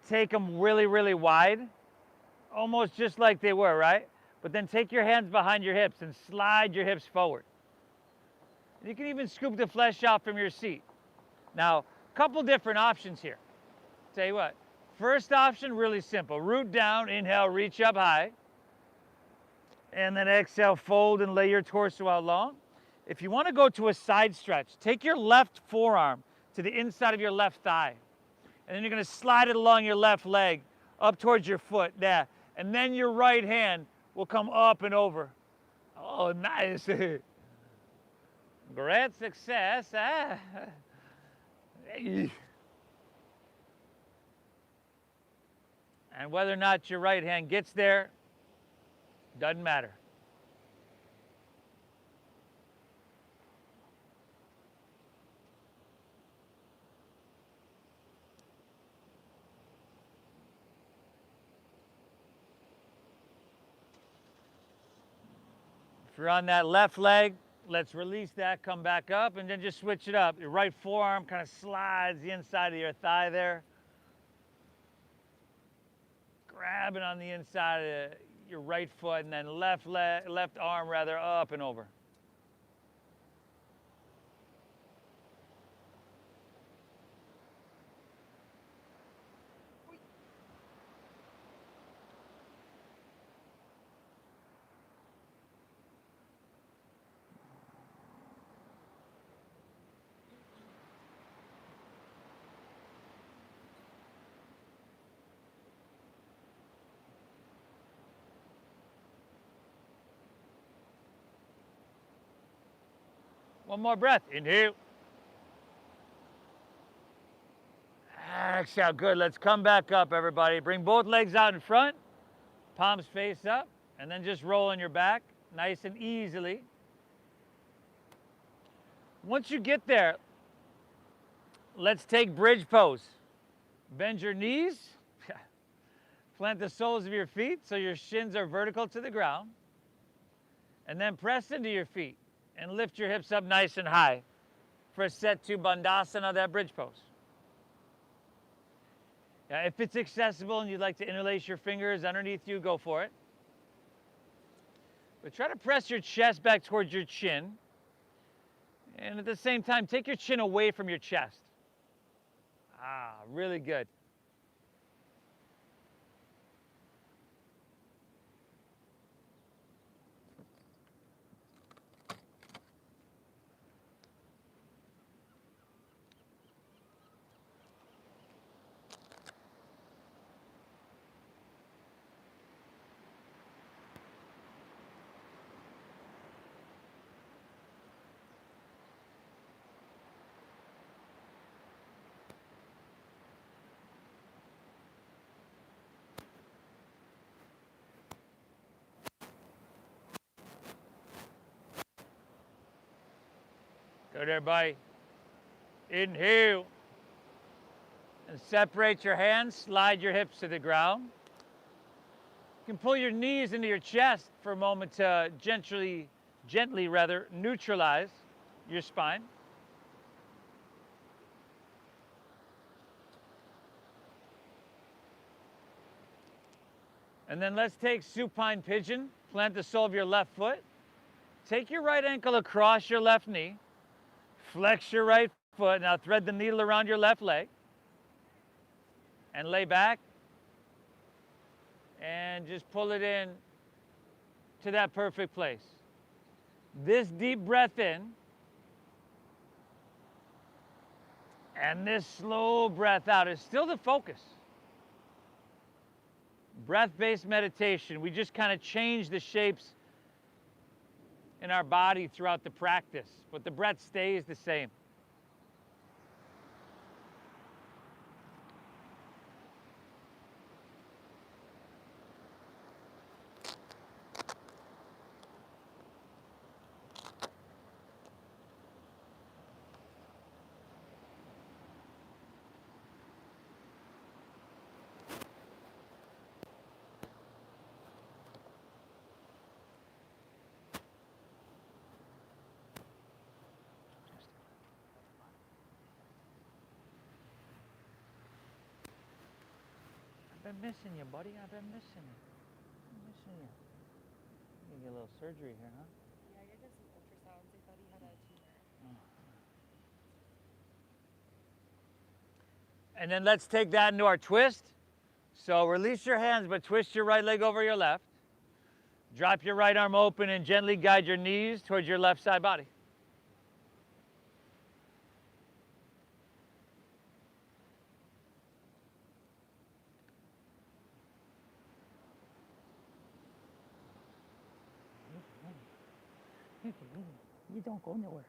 Take them really, really wide, almost just like they were, right? But then take your hands behind your hips and slide your hips forward. You can even scoop the flesh out from your seat. Now, a couple different options here. Tell you what, first option, really simple. Root down, inhale, reach up high. And then exhale, fold and lay your torso out long. If you want to go to a side stretch, take your left forearm to the inside of your left thigh. And then you're going to slide it along your left leg up towards your foot. There. And then your right hand will come up and over. Oh, nice. Great success. Ah. And whether or not your right hand gets there, doesn't matter. If you're on that left leg, let's release that, come back up, and then just switch it up. Your right forearm kind of slides the inside of your thigh there. Grab it on the inside of your right foot, and then left arm rather up and over. One more breath. Inhale. Exhale. Good. Let's come back up, everybody. Bring both legs out in front. Palms face up. And then just roll on your back nice and easily. Once you get there, let's take bridge pose. Bend your knees. Plant the soles of your feet so your shins are vertical to the ground. And then press into your feet and lift your hips up nice and high for a set 2 Bandhasana, that bridge pose. If it's accessible and you'd like to interlace your fingers underneath you, go for it. But try to press your chest back towards your chin. And at the same time, take your chin away from your chest. Ah, really good. Good, everybody. Inhale. And separate your hands, slide your hips to the ground. You can pull your knees into your chest for a moment to gently neutralize your spine. And then let's take supine pigeon. Plant the sole of your left foot. Take your right ankle across your left knee. Flex your right foot. Now thread the needle around your left leg. And lay back. And just pull it in to that perfect place. This deep breath in. And this slow breath out is still the focus. Breath-based meditation. We just kind of change the shapes in our body throughout the practice, but the breath stays the same. I've been missing you, buddy. I've been missing you. I'm missing you. You get a little surgery here, huh? Yeah, I did some ultrasounds. They thought he had a tumor. And then let's take that into our twist. So release your hands, but twist your right leg over your left. Drop your right arm open and gently guide your knees towards your left side body. You don't go nowhere.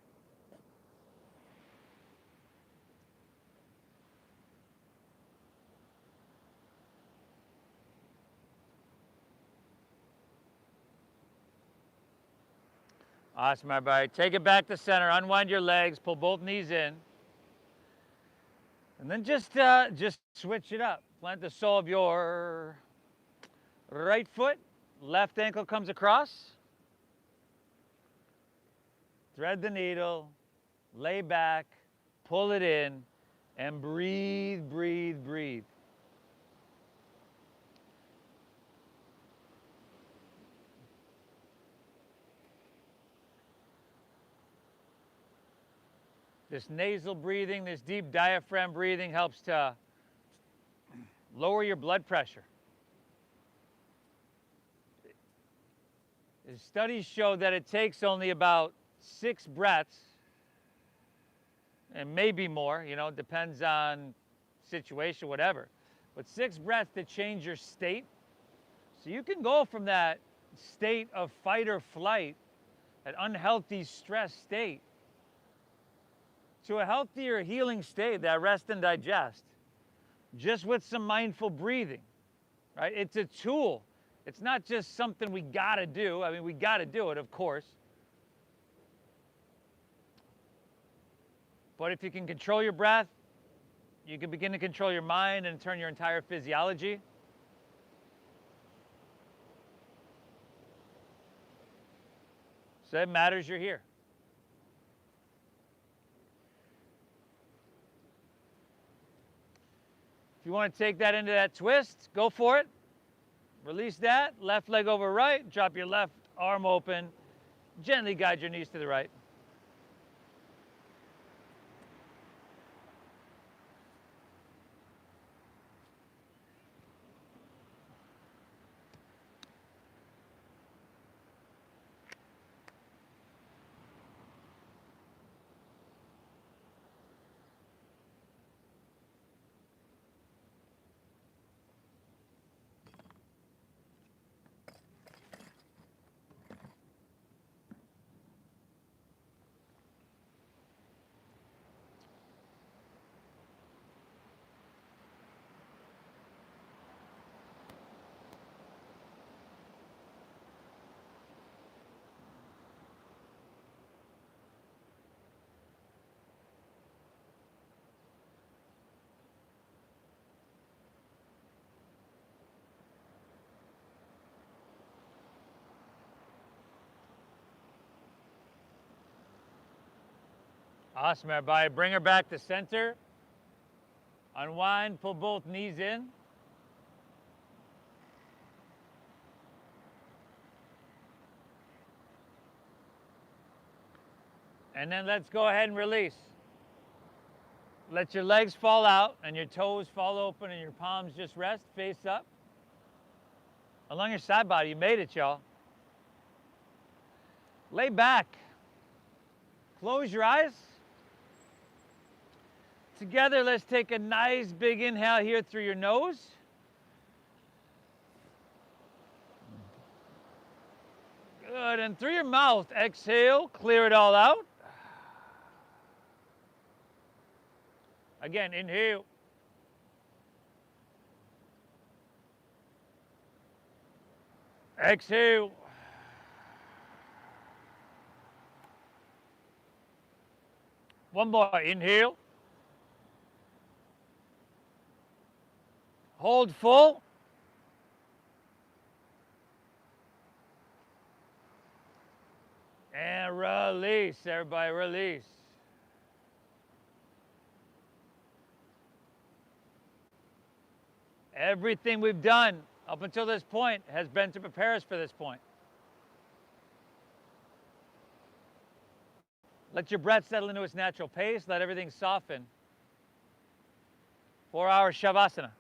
Awesome, everybody. Take it back to center. Unwind your legs. Pull both knees in. And then just switch it up. Plant the sole of your right foot. Left ankle comes across. Thread the needle. Lay back. Pull it in. And breathe, breathe, breathe. This nasal breathing, this deep diaphragm breathing helps to lower your blood pressure. The studies show that it takes only about 6 breaths, and maybe more, you know, depends on situation, whatever. But 6 breaths to change your state. So you can go from that state of fight or flight, that unhealthy stress state, to a healthier healing state, that rest and digest, just with some mindful breathing, right? It's a tool. It's not just something we gotta do. I mean, we gotta do it, of course. But if you can control your breath, you can begin to control your mind and turn your entire physiology. So it matters you're here. If you want to take that into that twist, go for it. Release that. Left leg over right. Drop your left arm open. Gently guide your knees to the right. Awesome, everybody. Bring her back to center. Unwind, pull both knees in. And then let's go ahead and release. Let your legs fall out and your toes fall open and your palms just rest, face up. Along your side body, you made it, y'all. Lay back. Close your eyes. Together, let's take a nice big inhale here through your nose. Good, and through your mouth, exhale, clear it all out. Again, inhale. Exhale. One more, inhale. Hold full. And release, everybody, release. Everything we've done up until this point has been to prepare us for this point. Let your breath settle into its natural pace. Let everything soften. 4-hour Shavasana.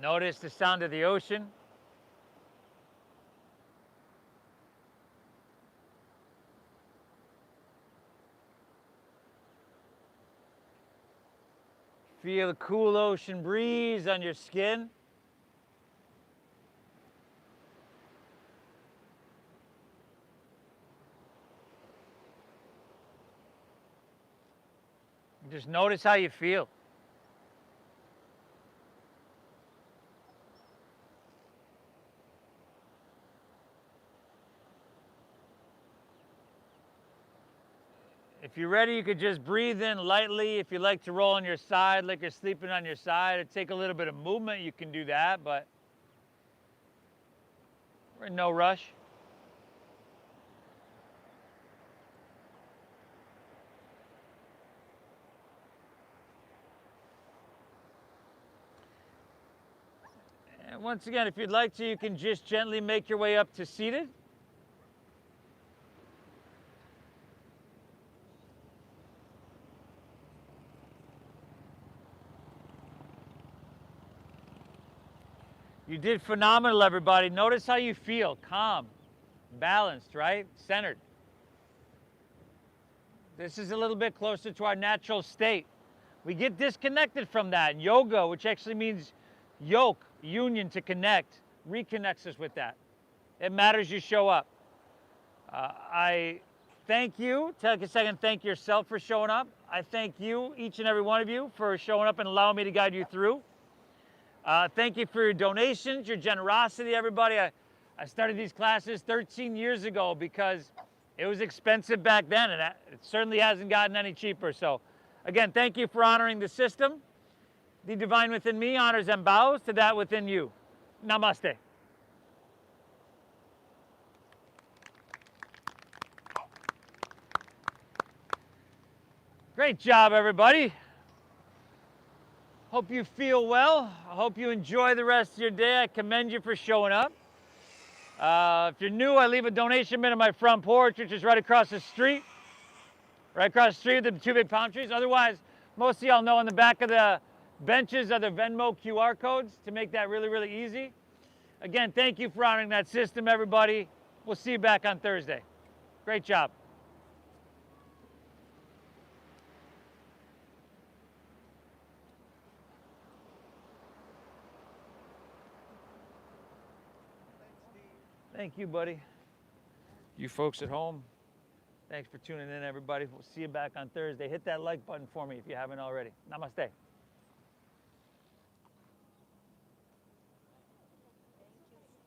Notice the sound of the ocean. Feel the cool ocean breeze on your skin. Just notice how you feel. If you're ready, you could just breathe in lightly. If you like to roll on your side like you're sleeping on your side, it'd take a little bit of movement, you can do that, but we're in no rush. And once again, if you'd like to, you can just gently make your way up to seated. You did phenomenal, everybody. Notice how you feel. Calm, balanced, right? Centered. This is a little bit closer to our natural state. We get disconnected from that. Yoga, which actually means yoke, union, to connect, reconnects us with that. It matters you show up. I thank you. Take a second, thank yourself for showing up. I thank you, each and every one of you, for showing up and allowing me to guide you through. Thank you for your donations, your generosity, everybody. I started these classes 13 years ago because it was expensive back then, and it certainly hasn't gotten any cheaper. So, again, thank you for honoring the system. The divine within me honors and bows to that within you. Namaste. Great job, everybody. Hope you feel well. I hope you enjoy the rest of your day. I commend you for showing up. If you're new, I leave a donation bin on my front porch, which is right across the street. Right across the street with the two big palm trees. Otherwise, most of y'all know on the back of the benches are the Venmo QR codes to make that really, really easy. Again, thank you for honoring that system, everybody. We'll see you back on Thursday. Great job. Thank you, buddy. You folks at home, thanks for tuning in, everybody. We'll see you back on Thursday. Hit that like button for me if you haven't already. Namaste.